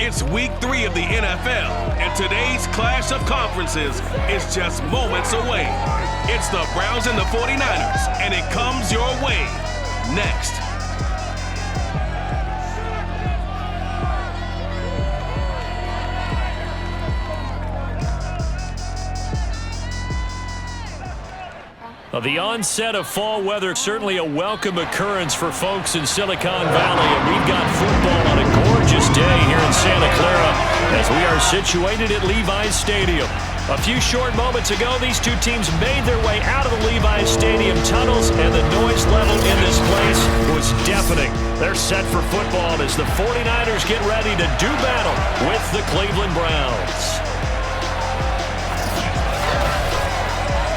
It's week 3 of the NFL, and today's clash of conferences is just moments away. It's the Browns and the 49ers, and it comes your way next. The onset of fall weather, certainly a welcome occurrence for folks in Silicon Valley. And we've got football on a gorgeous day here in Santa Clara as we are situated at Levi's Stadium. A few short moments ago, these two teams made their way out of the Levi's Stadium tunnels, and the noise level in this place was deafening. They're set for football as the 49ers get ready to do battle with the Cleveland Browns.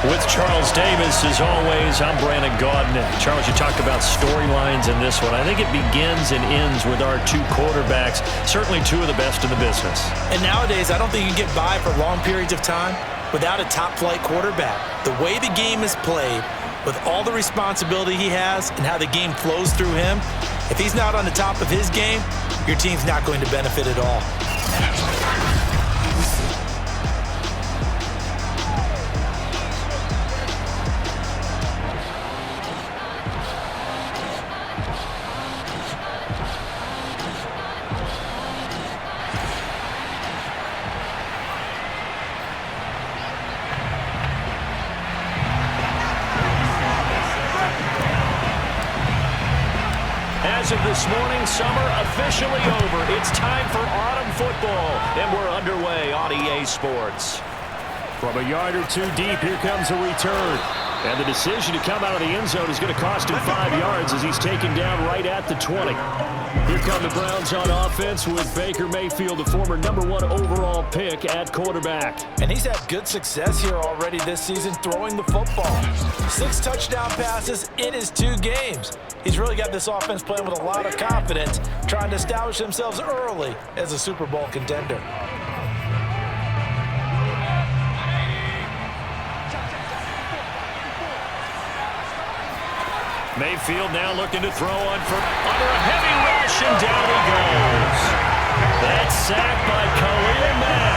With Charles Davis, as always, I'm Brandon Gaudin. Charles, you talked about storylines in this one. I think it begins and ends with our two quarterbacks, certainly two of the best in the business. And nowadays, I don't think you can get by for long periods of time without a top-flight quarterback. The way the game is played, with all the responsibility he has and how the game flows through him, if he's not on the top of his game, your team's not going to benefit at all. As of this morning, summer officially over. It's time for autumn football, and we're underway on EA Sports. From a yard or two deep, here comes a return. And the decision to come out of the end zone is going to cost him 5 yards as he's taken down right at the 20. Here come the Browns on offense with Baker Mayfield, the former #1 overall pick at quarterback. And he's had good success here already this season throwing the football. 6 touchdown passes in his 2 games. He's really got this offense playing with a lot of confidence, trying to establish themselves early as a Super Bowl contender. Mayfield now looking to throw under a heavy rush, and down he goes. That's sacked by Khalil Mack.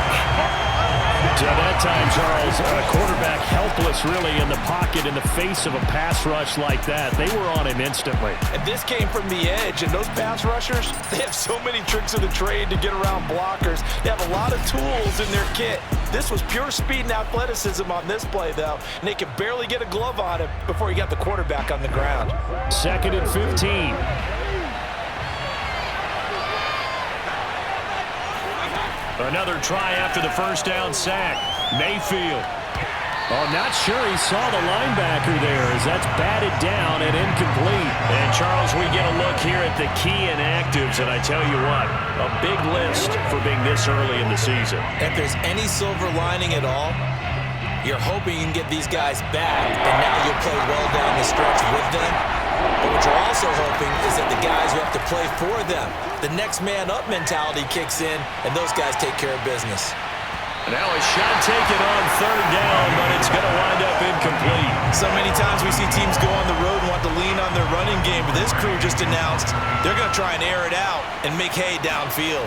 So that time, Charles, a quarterback helpless really in the pocket in the face of a pass rush like that. They were on him instantly. And this came from the edge, and those pass rushers, they have so many tricks of the trade to get around blockers. They have a lot of tools in their kit. This was pure speed and athleticism on this play, though, and they could barely get a glove on him before he got the quarterback on the ground. 2nd and 15. Another try after the first down sack. Mayfield. Oh, not sure he saw the linebacker there as that's batted down and incomplete. And, Charles, we get a look here at the key inactives, and I tell you what, a big list for being this early in the season. If there's any silver lining at all, you're hoping you can get these guys back, and now you'll play well down the stretch with them. But what you're also hoping is that the guys who have to play for them, the next man up mentality kicks in, and those guys take care of business. Now a shot taken on 3rd down, but it's going to wind up incomplete. So many times we see teams go on the road and want to lean on their running game, but this crew just announced they're going to try and air it out and make hay downfield.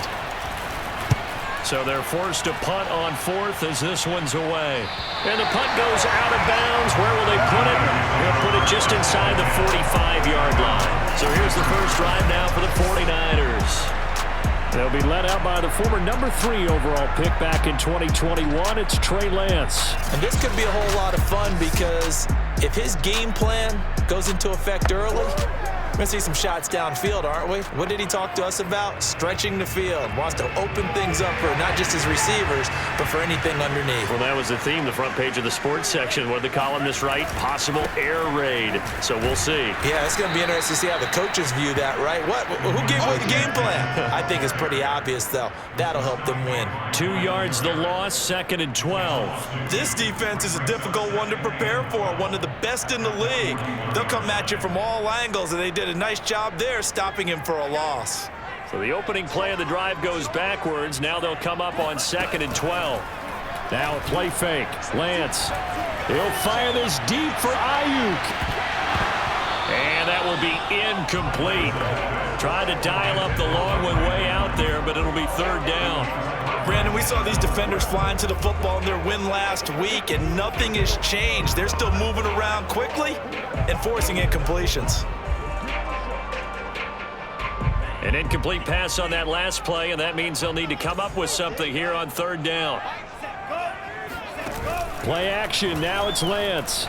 So they're forced to punt on 4th as this one's away. And the punt goes out of bounds. Where will they put it? They'll put it just inside the 45-yard line. So here's the first drive now for the 49ers. They'll be led out by the former #3 overall pick back in 2021. It's Trey Lance. And this could be a whole lot of fun because if his game plan goes into effect early, we're going to see some shots downfield, aren't we? What did he talk to us about? Stretching the field. Wants to open things up for not just his receivers, but for anything underneath. Well, that was the theme, the front page of the sports section. What did the columnists write? Possible air raid. So we'll see. Yeah, it's going to be interesting to see how the coaches view that, right? Who gave away the game plan? I think it's pretty obvious, though. That'll help them win. 2 yards the loss, 2nd and 12. This defense is a difficult one to prepare for, one of the best in the league. They'll come at you from all angles, and they did a nice job there stopping him for a loss. So the opening play of the drive goes backwards. Now they'll come up on 2nd and 12. Now a play fake. Lance. He'll fire this deep for Ayuk. And that will be incomplete. Tried to dial up the long one way out out there, but it'll be third down. Brandon, we saw these defenders flying to the football in their win last week, and nothing has changed. They're still moving around quickly and forcing incompletions. An incomplete pass on that last play, and that means they'll need to come up with something here on third down. Play action, now it's Lance.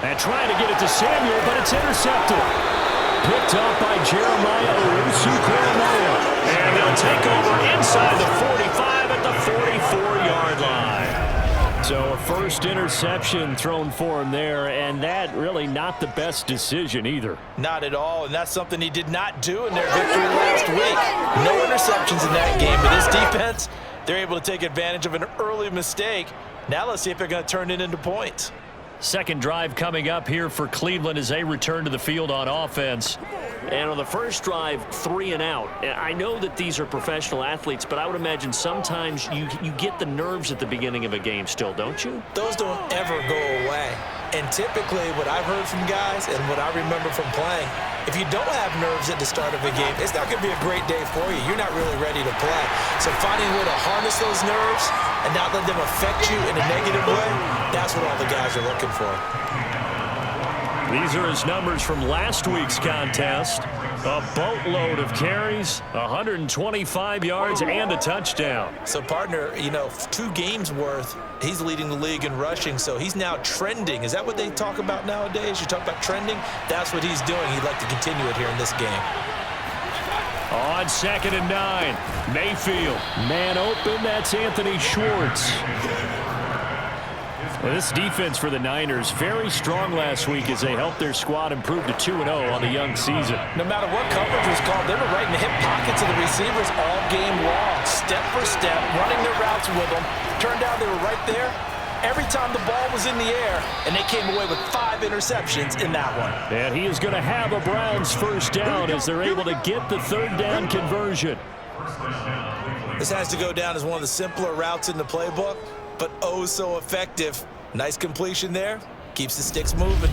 And trying to get it to Samuel, but it's intercepted. Picked up by Jeremiah Owusu-Koramoah. And they'll take over inside the 45 at the 44-yard line. So a first interception thrown for him there, and that really not the best decision either. Not at all, and that's something he did not do in their victory last week. No interceptions in that game, but this defense, they're able to take advantage of an early mistake. Now let's see if they're going to turn it into points. Second drive coming up here for Cleveland as they return to the field on offense. And on the first drive, 3 and out. I know that these are professional athletes, but I would imagine sometimes you get the nerves at the beginning of a game still, don't you? Those don't ever go away. And typically what I've heard from guys and what I remember from playing, if you don't have nerves at the start of a game, it's not going to be a great day for you. You're not really ready to play. So finding a way to harness those nerves and not let them affect you in a negative way, that's what all the guys are looking for. These are his numbers from last week's contest. A boatload of carries, 125 yards, and a touchdown. So, partner, 2 games worth, he's leading the league in rushing, so he's now trending. Is that what they talk about nowadays? You talk about trending? That's what he's doing. He'd like to continue it here in this game. On 2nd and 9, Mayfield. Man open, that's Anthony Schwartz. Well, this defense for the Niners, very strong last week as they helped their squad improve to 2-0 on the young season. No matter what coverage was called, they were right in the hip pockets of the receivers all game long, step for step, running their routes with them. Turned out they were right there every time the ball was in the air, and they came away with 5 interceptions in that one. And he is going to have a Browns first down as they're able to get the third down conversion. This has to go down as one of the simpler routes in the playbook, but oh so effective. Nice completion there. Keeps the sticks moving.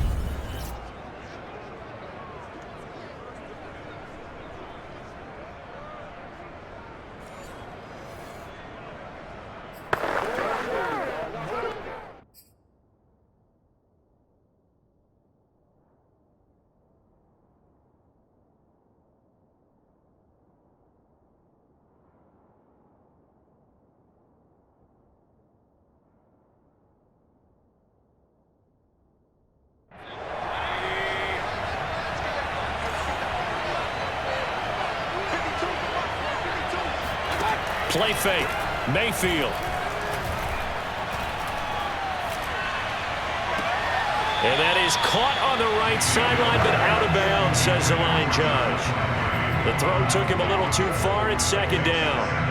Play fake, Mayfield. And that is caught on the right sideline, but out of bounds, says the line judge. The throw took him a little too far. It's 2nd down.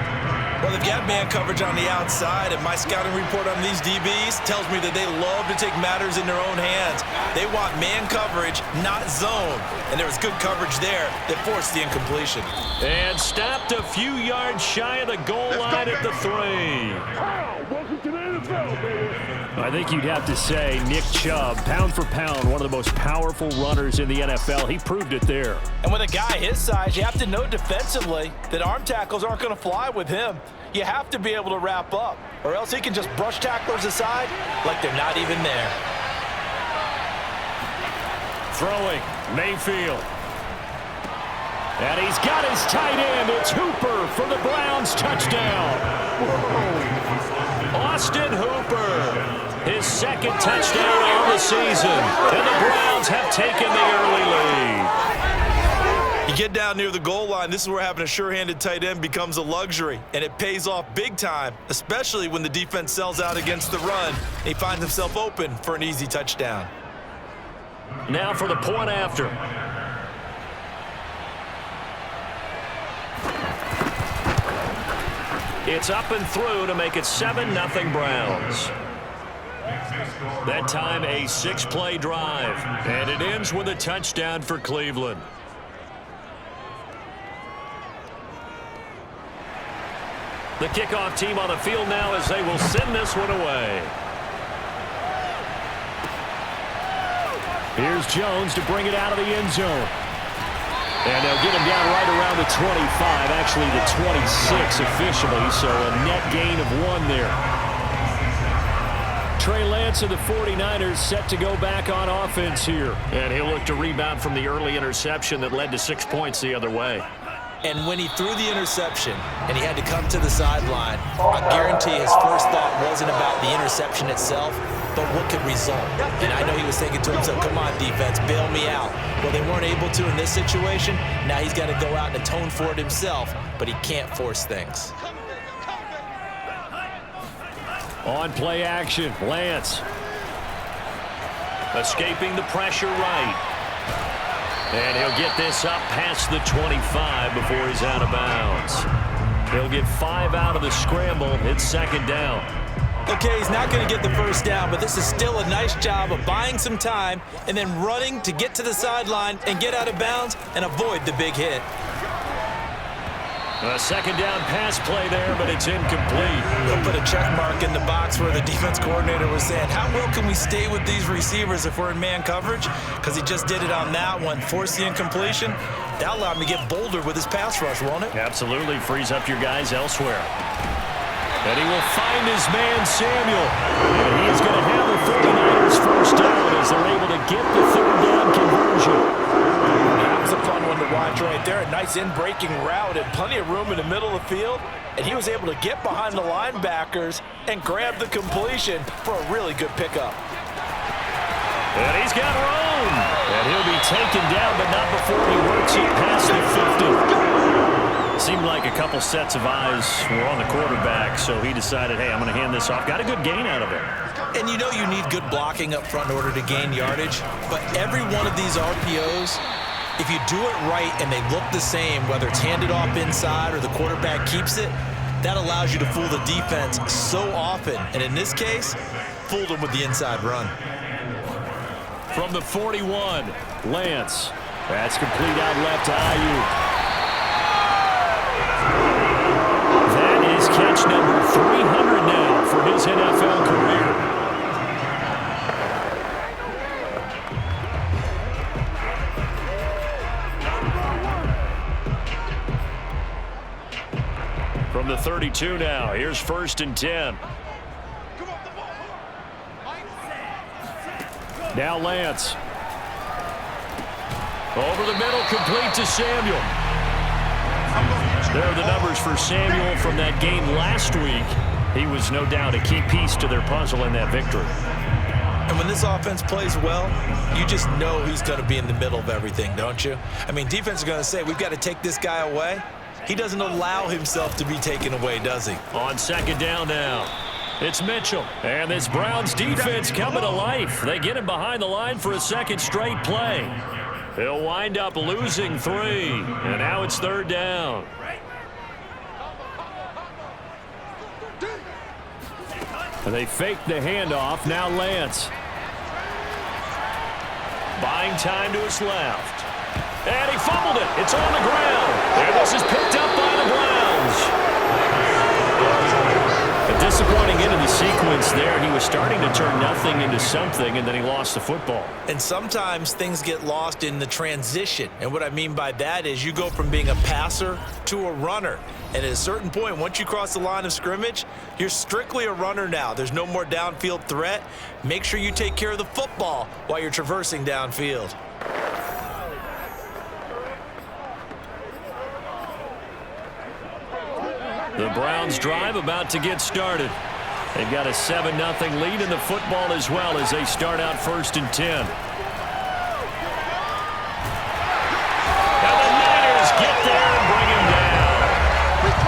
Well, they've got man coverage on the outside, and my scouting report on these DBs tells me that they love to take matters in their own hands. They want man coverage, not zone. And there was good coverage there that forced the incompletion. And stopped a few yards shy of the goal line at the 3. Welcome to the NFL, baby. I think you'd have to say Nick Chubb, pound for pound, one of the most powerful runners in the NFL. He proved it there. And with a guy his size, you have to know defensively that arm tackles aren't going to fly with him. You have to be able to wrap up, or else he can just brush tacklers aside like they're not even there. Throwing, Mayfield. And he's got his tight end. It's Hooper for the Browns touchdown. Whoa. Austin Hooper, his 2nd touchdown on the season. And the Browns have taken the early lead. You get down near the goal line, this is where having a sure-handed tight end becomes a luxury, and it pays off big time, especially when the defense sells out against the run, and he finds himself open for an easy touchdown. Now for the point after. It's up and through to make it 7-0 Browns. That time a 6-play drive, and it ends with a touchdown for Cleveland. The kickoff team on the field now as they will send this one away. Here's Jones to bring it out of the end zone. And they'll get him down right around the 25, actually the 26 officially, so a net gain of 1 there. Trey Lance of the 49ers set to go back on offense here. And he'll look to rebound from the early interception that led to 6 points the other way. And when he threw the interception and he had to come to the sideline, I guarantee his first thought wasn't about the interception itself, but what could result. And I know he was thinking to himself, come on, defense, bail me out. Well, they weren't able to in this situation. Now he's got to go out and atone for it himself, but he can't force things. On play action, Lance. Escaping the pressure right. And he'll get this up past the 25 before he's out of bounds. He'll get 5 out of the scramble. It's second down. Okay, he's not going to get the first down, but this is still a nice job of buying some time and then running to get to the sideline and get out of bounds and avoid the big hit. A second down pass play there, but it's incomplete. They'll put a check mark in the box where the defense coordinator was saying, how well can we stay with these receivers if we're in man coverage? Because he just did it on that one. Force the incompletion. That'll allow him to get bolder with his pass rush, won't it? Absolutely. Frees up your guys elsewhere. And he will find his man, Samuel. And he's going to have the 49ers first down as they're able to get the third down conversion. That was a fun one to watch right there. A nice in-breaking route and plenty of room in the middle of the field. And he was able to get behind the linebackers and grab the completion for a really good pickup. And he's got room. And he'll be taken down, but not before he works it past the 50. Seemed like a couple sets of eyes were on the quarterback, so he decided, hey, I'm going to hand this off. Got a good gain out of it. And you know you need good blocking up front in order to gain yardage, but every one of these RPOs, if you do it right and they look the same, whether it's handed off inside or the quarterback keeps it, that allows you to fool the defense so often. And in this case, fooled them with the inside run. From the 41, Lance. That's complete out left to Ayuk. That is catch number 300 now for his NFL career. From the 32 now, here's 1st and 10. Now Lance. Over the middle, complete to Samuel. There are the numbers for Samuel from that game last week. He was no doubt a key piece to their puzzle in that victory. And when this offense plays well, you just know he's going to be in the middle of everything, don't you? I mean, defense is going to say, we've got to take this guy away. He doesn't allow himself to be taken away, does he? On second down now, it's Mitchell. And this Browns defense coming to life. They get him behind the line for a second straight play. He'll wind up losing 3. And now it's 3rd down. And they fake the handoff. Now Lance. Buying time to his left. And he fumbled it. It's on the ground. And this is picked up by the Browns. A disappointing end of the sequence there. He was starting to turn nothing into something, and then he lost the football. And sometimes things get lost in the transition. And what I mean by that is you go from being a passer to a runner. And at a certain point, once you cross the line of scrimmage, you're strictly a runner now. There's no more downfield threat. Make sure you take care of the football while you're traversing downfield. The Browns drive about to get started. They've got a 7-0 lead in the football as well as they start out 1st and 10. And the Niners get there and bring him down.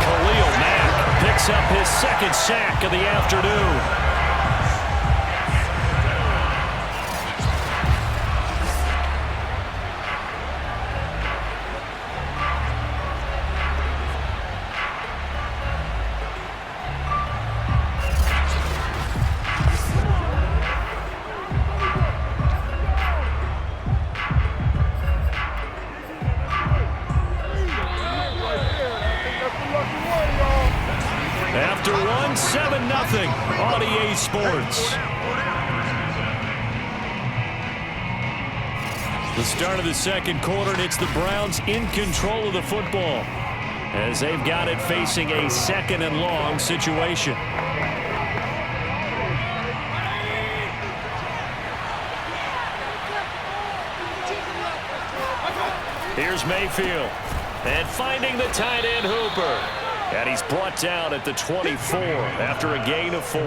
Khalil Mack picks up his 2nd sack of the afternoon. After one, 7-0 on EA Sports. The start of the second quarter, and it's the Browns in control of the football as they've got it facing a second and long situation. Here's Mayfield, and finding the tight end Hooper. And he's brought down at the 24 after a gain of 4.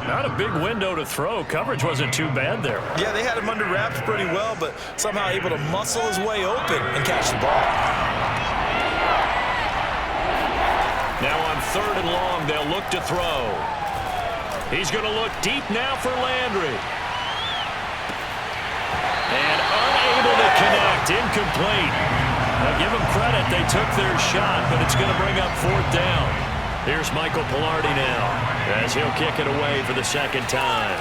Not a big window to throw. Coverage wasn't too bad there. Yeah, they had him under wraps pretty well, but somehow able to muscle his way open and catch the ball. Now on 3rd and long, they'll look to throw. He's going to look deep now for Landry. And unable to connect, incomplete. Now give them credit, they took their shot, but it's going to bring up 4th down. Here's Michael Pilardi now as he'll kick it away for the second time.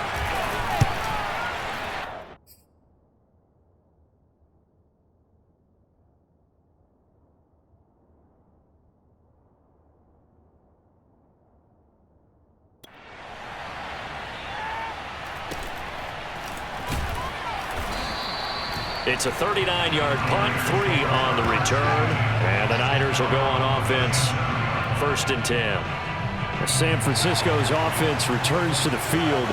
It's a 39-yard punt, 3 on the return, and the Niners will go on offense, 1st and 10. San Francisco's offense returns to the field,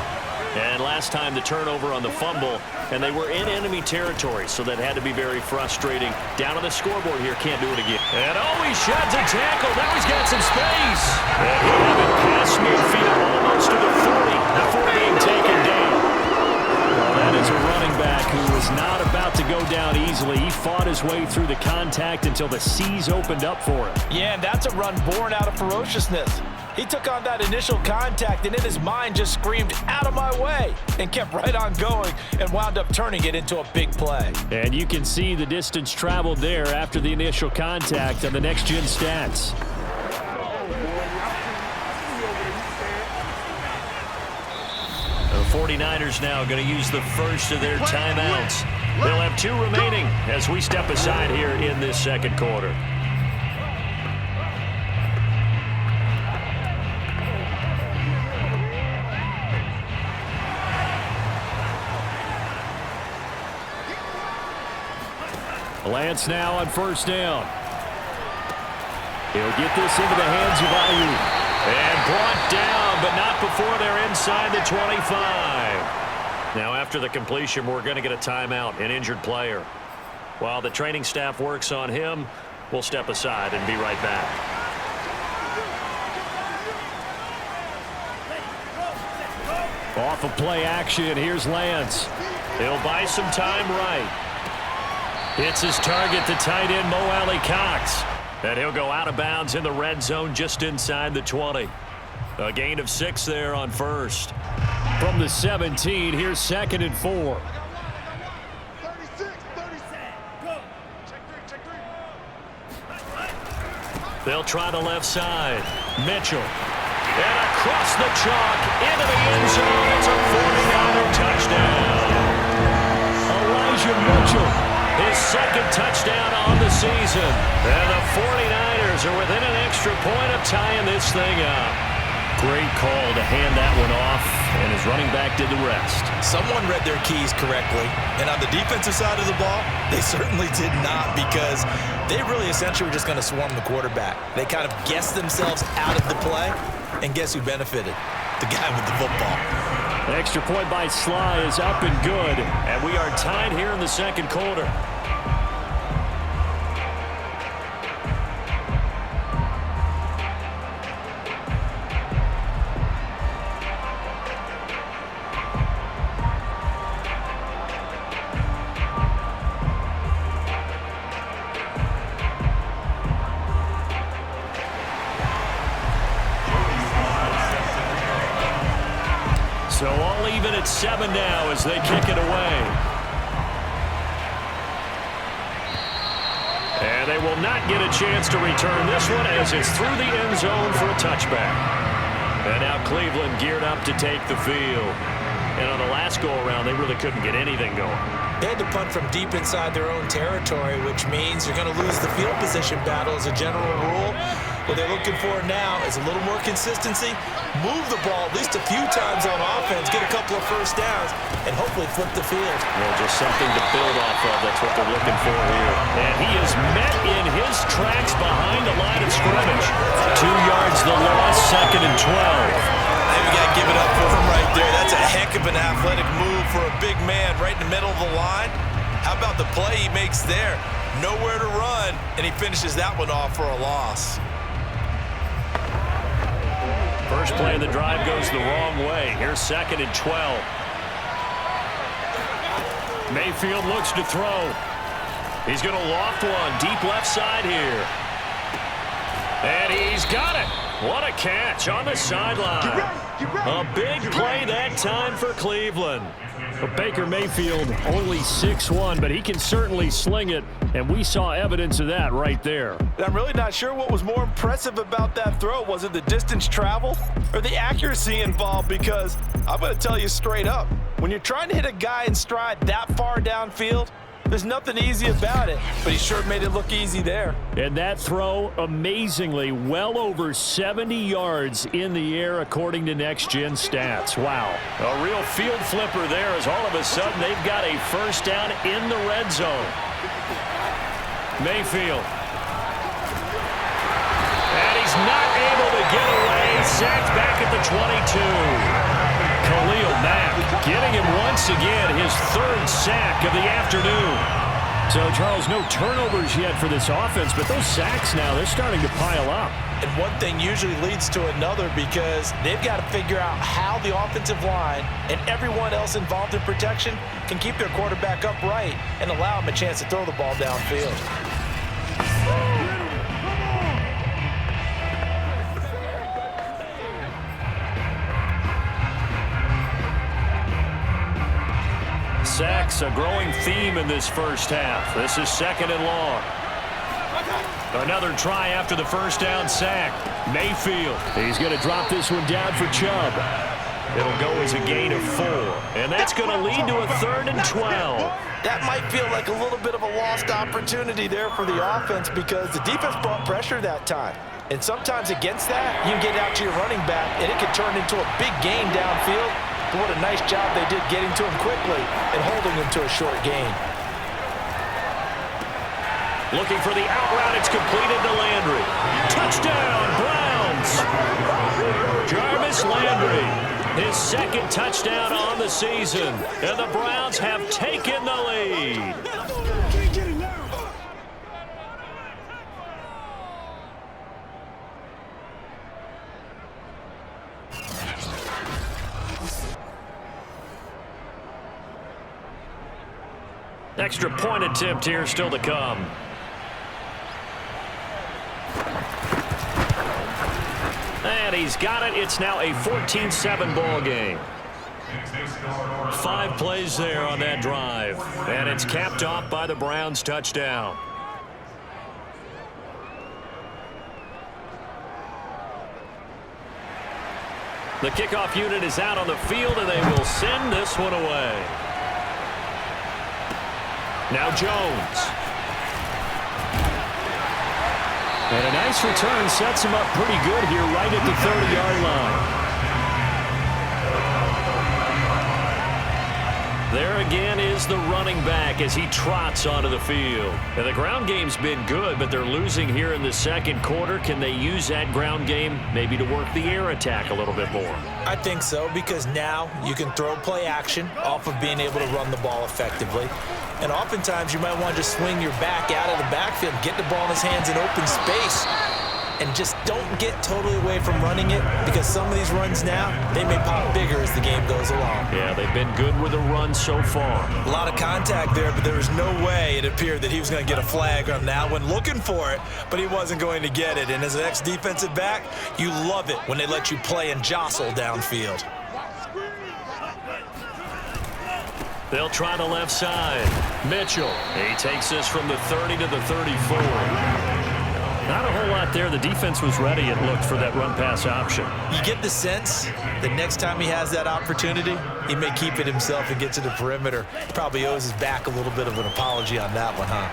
and last time the turnover on the fumble, and they were in enemy territory, so that had to be very frustrating. Down on the scoreboard here, can't do it again. And he sheds a tackle. Now he's got some space. And he'll have it past midfield, almost to the 40, before being taken down. That is a running back who was not about to go down easily. He fought his way through the contact until the seas opened up for him. Yeah, and that's a run born out of ferociousness. He took on that initial contact and in his mind just screamed, "Out of my way," and kept right on going and wound up turning it into a big play. And you can see the distance traveled there after the initial contact on the next-gen stats. The 49ers now going to use the first of their timeouts. They'll have 2 remaining as we step aside here in this second quarter. Lance now on 1st down. He'll get this into the hands of Ayuk. And brought down, but not before they're inside the 25. Now after the completion, we're going to get a timeout, an injured player. While the training staff works on him, we'll step aside and be right back. Off of play action, here's Lance. He'll buy some time right. Hits his target, the tight end, Mo Alley Cox. And he'll go out of bounds in the red zone just inside the 20. A gain of 6 there on 1st. From the 17, here's 2nd and 4. 36, 37, go. Check 3. They'll try the left side. Mitchell. And across the chalk into the end zone. It's a 49er touchdown. Elijah Mitchell. His 2nd touchdown on the season. And the 49ers are within an extra point of tying this thing up. Great call to hand that one off, and his running back did the rest. Someone read their keys correctly, and on the defensive side of the ball, they certainly did not, because they really essentially were just going to swarm the quarterback. They kind of guessed themselves out of the play, and guess who benefited? The guy with the football. The extra point by Sly is up and good, and we are tied here in the second quarter. So all even at 7 now as they kick it away. And they will not get a chance to return this one as it's through the end zone for a touchback. And now Cleveland geared up to take the field. And on the last go-around, they really couldn't get anything going. They had to punt from deep inside their own territory, which means you're going to lose the field position battle as a general rule. What they're looking for now is a little more consistency, move the ball at least a few times on offense, get a couple of first downs, and hopefully flip the field. Yeah, just something to build off of. That's what they're looking for here. And he is met in his tracks behind the line of scrimmage. 2 yards the loss, 2nd and 12. I think we got to give it up for him right there. That's a heck of an athletic move for a big man right in the middle of the line. How about the play he makes there? Nowhere to run, and he finishes that one off for a loss. First play of the drive goes the wrong way. Here's 2nd and 12. Mayfield looks to throw. He's going to loft one deep left side here. And he's got it. What a catch on the sideline. A big play that time for Cleveland. Well, Baker Mayfield only 6'1", but he can certainly sling it, and we saw evidence of that right there. I'm really not sure what was more impressive about that throw. Was it the distance traveled or the accuracy involved? Because I'm going to tell you straight up, when you're trying to hit a guy in stride that far downfield, there's nothing easy about it, but he sure made it look easy there. And that throw, amazingly, well over 70 yards in the air, according to Next Gen Stats. Wow. A real field flipper there, as all of a sudden they've got a first down in the red zone. Mayfield. And he's not able to get away. Sacked back at the 22. Khalil Mack getting him once again, his 3rd sack of the afternoon. So, Charles, no turnovers yet for this offense, but those sacks now, they're starting to pile up. And one thing usually leads to another because they've got to figure out how the offensive line and everyone else involved in protection can keep their quarterback upright and allow him a chance to throw the ball downfield. Sacks, a growing theme in this first half. This is 2nd and long. Another try after the first down sack. Mayfield. He's going to drop this one down for Chubb. It'll go as a gain of 4. And that's going to lead to a 3rd and 12. That might feel like a little bit of a lost opportunity there for the offense because the defense brought pressure that time. And sometimes against that, you can get out to your running back, and it can turn into a big gain downfield. What a nice job they did getting to him quickly and holding him to a short gain. Looking for the out route. It's completed to Landry. Touchdown, Browns. Jarvis Landry, his 2nd touchdown on the season. And the Browns have taken the lead. Extra point attempt here still to come. And he's got it. It's now a 14-7 ball game. 5 plays there on that drive. And it's capped off by the Browns touchdown. The kickoff unit is out on the field, and they will send this one away. Now Jones. And a nice return sets him up pretty good here right at the 30-yard line. There again is the running back as he trots onto the field. And the ground game's been good, but they're losing here in the 2nd quarter. Can they use that ground game maybe to work the air attack a little bit more? I think so, because now you can throw play action off of being able to run the ball effectively. And oftentimes you might want to just swing your back out of the backfield, get the ball in his hands in open space, and just don't get totally away from running it, because some of these runs now, they may pop bigger as the game goes along. Yeah, they've been good with the run so far. A lot of contact there, but there was no way it appeared that he was going to get a flag on that one, looking for it, but he wasn't going to get it. And as an ex-defensive back, you love it when they let you play and jostle downfield. They'll try the left side. Mitchell, he takes this from the 30 to the 34. Not a whole lot there. The defense was ready, it looked, for that run-pass option. You get the sense that next time he has that opportunity, he may keep it himself and get to the perimeter. Probably owes his back a little bit of an apology on that one, huh?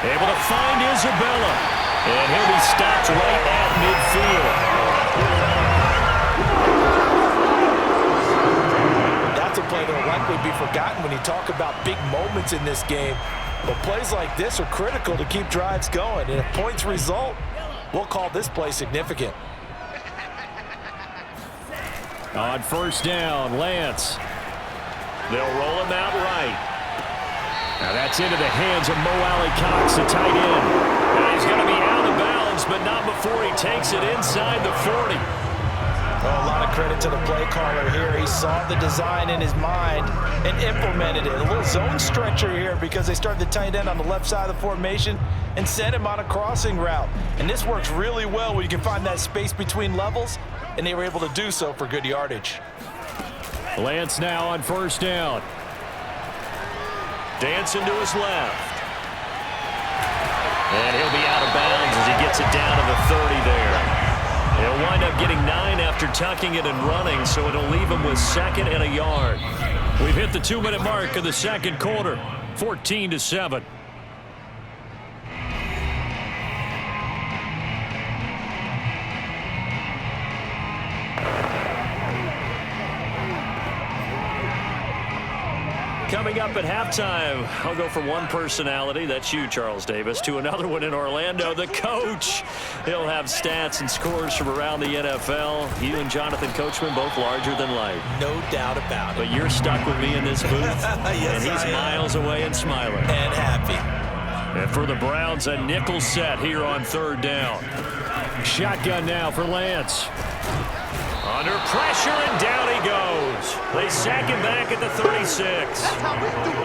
Able to find Isabella. And he'll be stopped right at midfield. That's a play that will likely be forgotten when you talk about big moments in this game. But plays like this are critical to keep drives going. And if points result, we'll call this play significant. On first down, Lance. They'll roll him out right. Now that's into the hands of Mo Alley-Cox, the tight end. And he's going to be out of bounds, but not before he takes it inside the 40. Well, a lot of credit to the play caller here. He saw the design in his mind and implemented it. A little zone stretcher here because they started the tight end on the left side of the formation and sent him on a crossing route. And this works really well when you can find that space between levels, and they were able to do so for good yardage. Lance now on first down. Dancing to his left. And he'll be out of bounds as he gets it down to the 30 there. He'll wind up getting 9 after tucking it and running, so it'll leave him with 2nd and a yard. We've hit the 2-minute mark of the second quarter, 14-7. Coming up at halftime, I'll go from one personality, that's you, Charles Davis, to another one in Orlando, the coach. He'll have stats and scores from around the NFL. You and Jonathan Coachman, both larger than life. No doubt about it. But you're stuck with me in this booth, Yes, and he's miles away and smiling. And happy. And for the Browns, a nickel set here on third down. Shotgun now for Lance. Under pressure, and down he goes. They sack him back at the 36.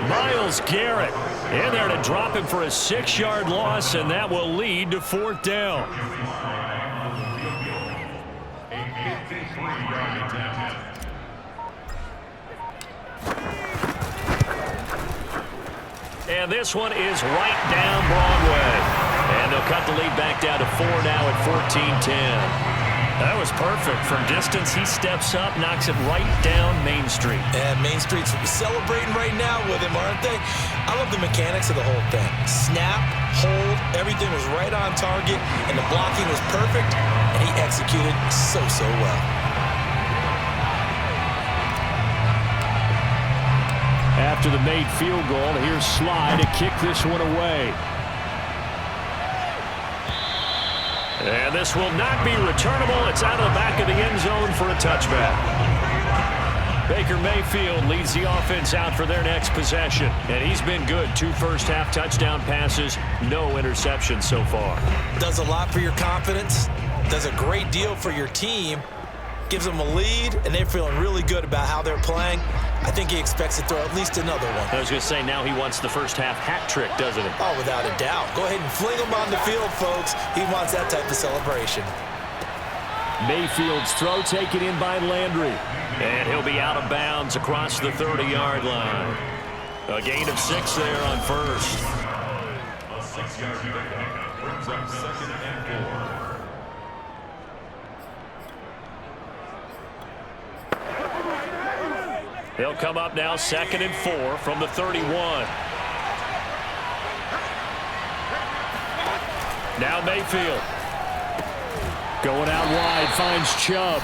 Myles Garrett in there to drop him for a 6-yard loss, and that will lead to fourth down. And this one is right down Broadway. And they'll cut the lead back down to 4 now at 14-10. That was perfect. From distance, he steps up, knocks it right down Main Street. And Main Street's celebrating right now with him, aren't they? I love the mechanics of the whole thing. Snap, hold, everything was right on target, and the blocking was perfect, and he executed so well. After the made field goal, here's Sly to kick this one away. And this will not be returnable. It's out of the back of the end zone for a touchback. Baker Mayfield leads the offense out for their next possession. And he's been good. 2 first-half touchdown passes, no interceptions so far. Does a lot for your confidence. Does a great deal for your team. Gives them a lead, and they're feeling really good about how they're playing. I think he expects to throw at least another one. I was going to say, now he wants the first-half hat trick, doesn't he? Oh, without a doubt. Go ahead and fling him on the field, folks. He wants that type of celebration. Mayfield's throw taken in by Landry. And he'll be out of bounds across the 30-yard line. A gain of 6 there on first. A 6-yard pickup brings up 2nd and 4. They'll come up now 2nd and 4 from the 31. Now Mayfield. Going out wide, finds Chubb.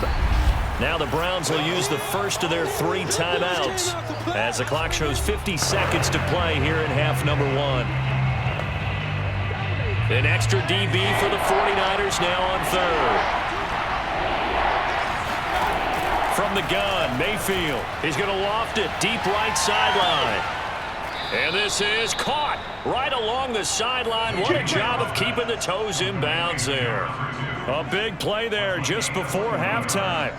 Now the Browns will use the first of their 3 timeouts as the clock shows 50 seconds to play here in half number 1. An extra DB for the 49ers now on third. From the gun, Mayfield. He's going to loft it deep right sideline. And this is caught right along the sideline. What a job of keeping the toes in bounds there. A big play there just before halftime.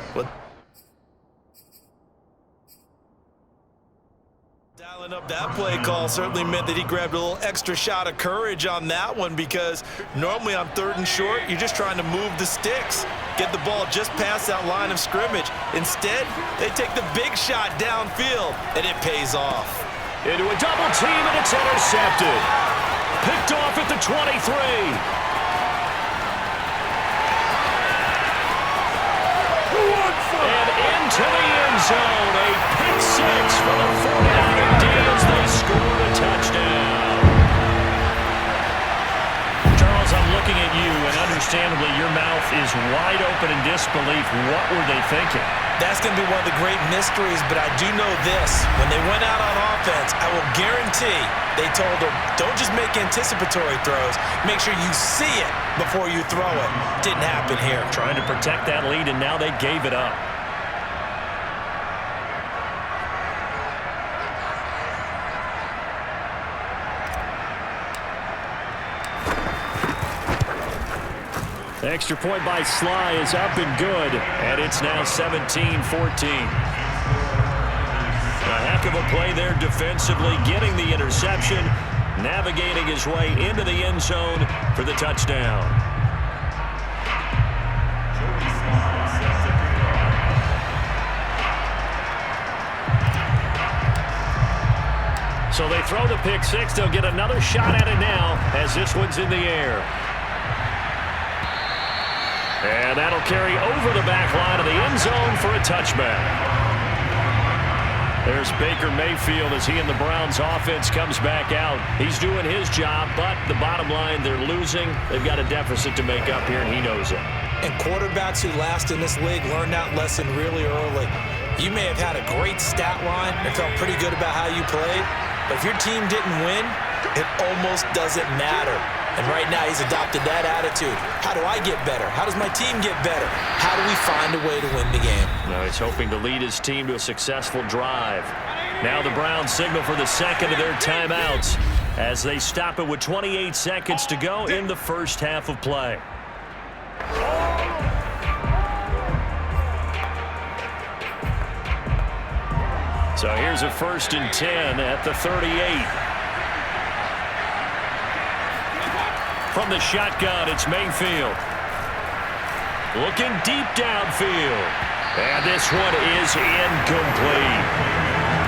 Dialing up that play call certainly meant that he grabbed a little extra shot of courage on that one, because normally on 3rd and short, you're just trying to move the sticks, get the ball just past that line of scrimmage. Instead, they take the big shot downfield, and it pays off. Into a double team, and it's intercepted. Picked off at the 23. And into the end zone, a pick 6 for the 49er D as they score a touchdown. Charles, I'm looking looking at you, and understandably your mouth is wide open in disbelief. What were they thinking? That's going to be one of the great mysteries, but I do know this. When they went out on offense, I will guarantee they told them, don't just make anticipatory throws. Make sure you see it before you throw it. Didn't happen here. Trying to protect that lead, and now they gave it up. Extra point by Sly is up and good, and it's now 17-14. A heck of a play there defensively, getting the interception, navigating his way into the end zone for the touchdown. So they throw the pick six. They'll get another shot at it now as this one's in the air. And that'll carry over the back line of the end zone for a touchback. There's Baker Mayfield as he and the Browns offense comes back out. He's doing his job, but the bottom line, they're losing. They've got a deficit to make up here, and he knows it. And quarterbacks who last in this league learn that lesson really early. You may have had a great stat line and felt pretty good about how you played, but if your team didn't win, it almost doesn't matter. And right now, he's adopted that attitude. How do I get better? How does my team get better? How do we find a way to win the game? Now he's hoping to lead his team to a successful drive. Now the Browns signal for the second of their timeouts as they stop it with 28 seconds to go in the first half of play. So here's a 1st and 10 at the 38. From the shotgun, it's Mayfield. Looking deep downfield. And this one is incomplete.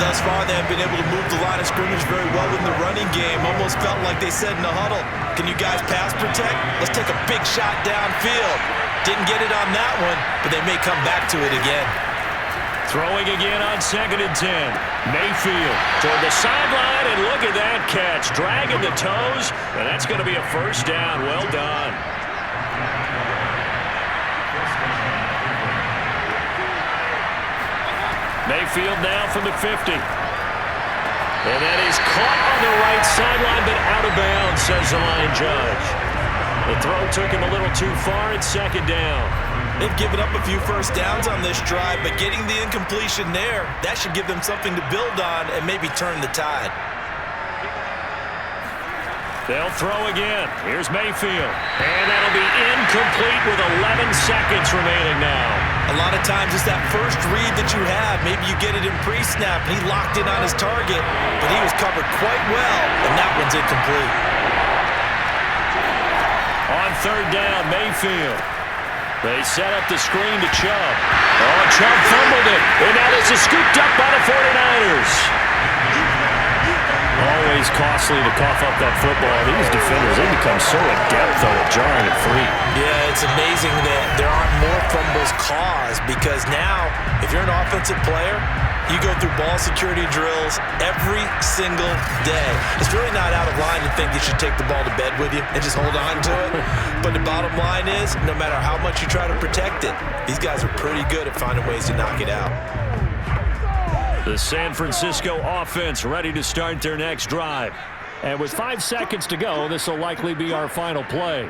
Thus far, they have been able to move the line of scrimmage very well in the running game. Almost felt like they said in the huddle, can you guys pass protect? Let's take a big shot downfield. Didn't get it on that one, but they may come back to it again. Throwing again on 2nd and 10. Mayfield toward the sideline, and look at that catch. Dragging the toes, and that's going to be a first down. Well done. Mayfield now from the 50. And that is caught on the right sideline, but out of bounds, says the line judge. The throw took him a little too far. It's 2nd down. They've given up a few first downs on this drive, but getting the incompletion there, that should give them something to build on and maybe turn the tide. They'll throw again. Here's Mayfield. And that'll be incomplete with 11 seconds remaining now. A lot of times it's that first read that you have. Maybe you get it in pre-snap, and he locked in on his target, but he was covered quite well, and that one's incomplete. On 3rd down, Mayfield. They set up the screen to Chubb. Oh, Chubb fumbled it. And now this is scooped up by the 49ers. Always costly to cough up that football. These defenders, they become so adept, though, at jarring it free. Yeah, it's amazing that there aren't more fumbles caused because now, if you're an offensive player, you go through ball security drills every single day. It's really not out of line to think you should take the ball to bed with you and just hold on to it. But the bottom line is, no matter how much you try to protect it, these guys are pretty good at finding ways to knock it out. The San Francisco offense ready to start their next drive. And with 5 seconds to go, this will likely be our final play.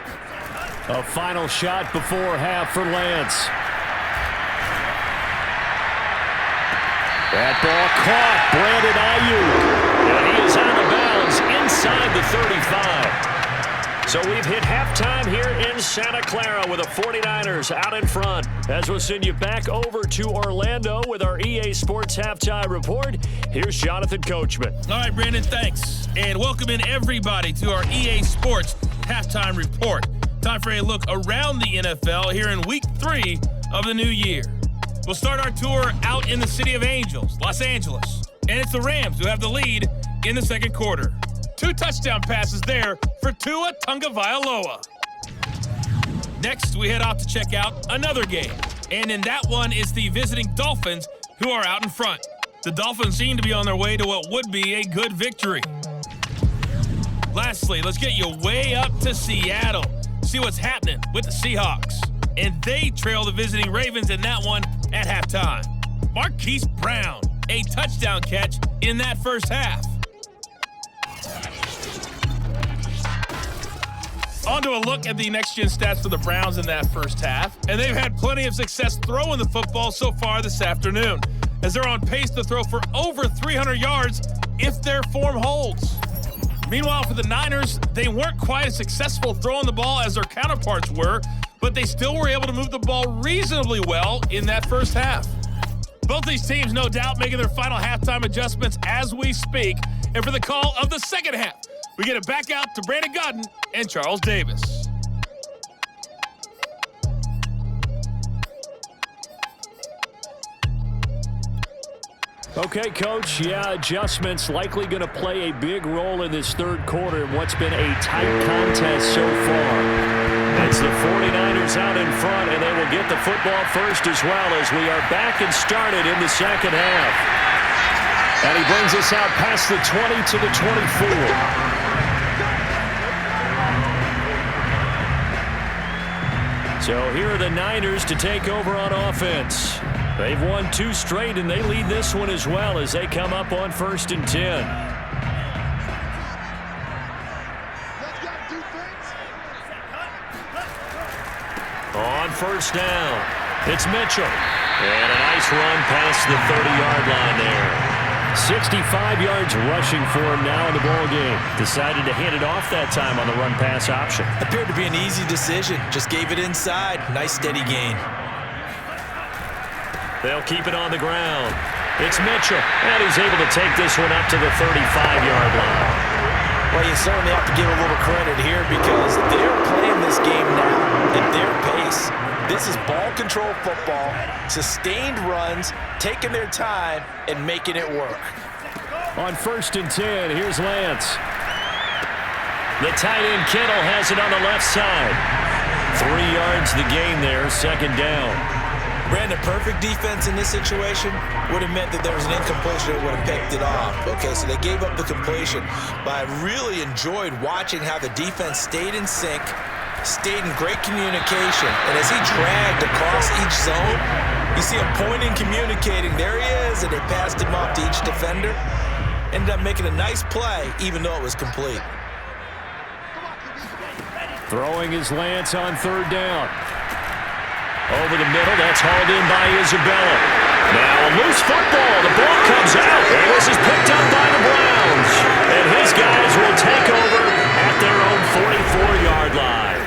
A final shot before half for Lance. That ball caught. Brandon Ayuk. And he is out of bounds inside the 35. So we've hit halftime here in Santa Clara with the 49ers out in front. As we'll send you back over to Orlando with our EA Sports Halftime Report, here's Jonathan Coachman. All right, Brandon, thanks. And welcome in everybody to our EA Sports Halftime Report. Time for a look around the NFL here in Week 3 of the new year. We'll start our tour out in the City of Angels, Los Angeles. And it's the Rams who have the lead in the second quarter. 2 touchdown passes there for Tua Tagovailoa. Next, we head out to check out another game. And in that one, it's the visiting Dolphins who are out in front. The Dolphins seem to be on their way to what would be a good victory. Lastly, let's get you way up to Seattle. see what's happening with the Seahawks. And they trail the visiting Ravens in that one at halftime. Marquise Brown, a touchdown catch in that first half. On to a look at the next-gen stats for the Browns in that first half. And they've had plenty of success throwing the football so far this afternoon, as they're on pace to throw for over 300 yards if their form holds. Meanwhile, for the Niners, they weren't quite as successful throwing the ball as their counterparts were, but they still were able to move the ball reasonably well in that first half. Both these teams, no doubt, making their final halftime adjustments as we speak. And for the call of the second half, we get it back out to Brandon Godden and Charles Davis. Okay, Coach, adjustments likely going to play a big role in this third quarter in what's been a tight contest so far. It's the 49ers out in front, and they will get the football first as well as we are back and started in the second half. And he brings us out past the 20 to the 24. So here are the Niners to take over on offense. They've won 2 straight, and they lead this one as well as they come up on 1st and 10. On 1st down, it's Mitchell. And a nice run past the 30-yard line there. 65 yards rushing for him now in the ball game. Decided to hand it off that time on the run-pass option. Appeared to be an easy decision. Just gave it inside. Nice steady gain. They'll keep it on the ground. It's Mitchell, and he's able to take this one up to the 35-yard line. Well, you certainly have to give a little credit here because they're playing this game now at their pace. This is ball control football, sustained runs, taking their time, and making it work. On 1st and 10, here's Lance. The tight end Kittle has it on the left side. 3 yards the gain there, 2nd down. Brandon, perfect defense in this situation would have meant that there was an incompletion that would have picked it off. Okay, so they gave up the completion. But I really enjoyed watching how the defense stayed in sync, stayed in great communication. And as he dragged across each zone, you see him pointing, communicating. There he is, and they passed him off to each defender. Ended up making a nice play, even though it was complete. Throwing is Lance on 3rd down. Over the middle, that's hauled in by Isabella. Now a loose football. The ball comes out, and this is picked up by the Browns. And his guys will take over at their own 44-yard line.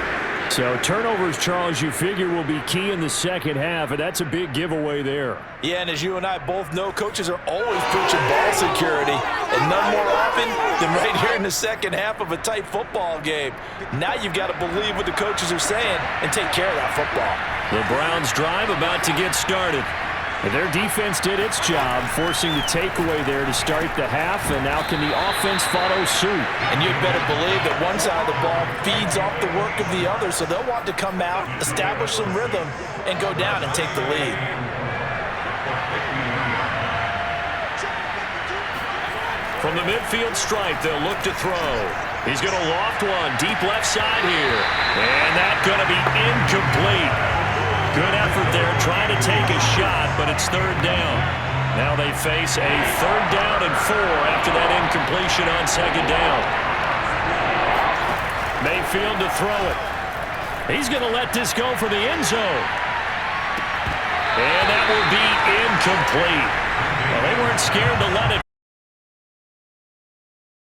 So turnovers, Charles, you figure will be key in the second half, and that's a big giveaway there. Yeah, and as you and I both know, coaches are always preaching ball security, and none more often than right here in the second half of a tight football game. Now you've got to believe what the coaches are saying and take care of that football. The Browns drive about to get started. And their defense did its job, forcing the takeaway there to start the half, and now can the offense follow suit? And you'd better believe that one side of the ball feeds off the work of the other, so they'll want to come out, establish some rhythm, and go down and take the lead. From the midfield stripe, they'll look to throw. He's going to loft one deep left side here, and that's going to be incomplete. Good effort there, trying to take a shot, but it's 3rd down. Now they face a 3rd down and 4 after that incompletion on 2nd down. Mayfield to throw it. He's going to let this go for the end zone. And that will be incomplete. Well, they weren't scared to let it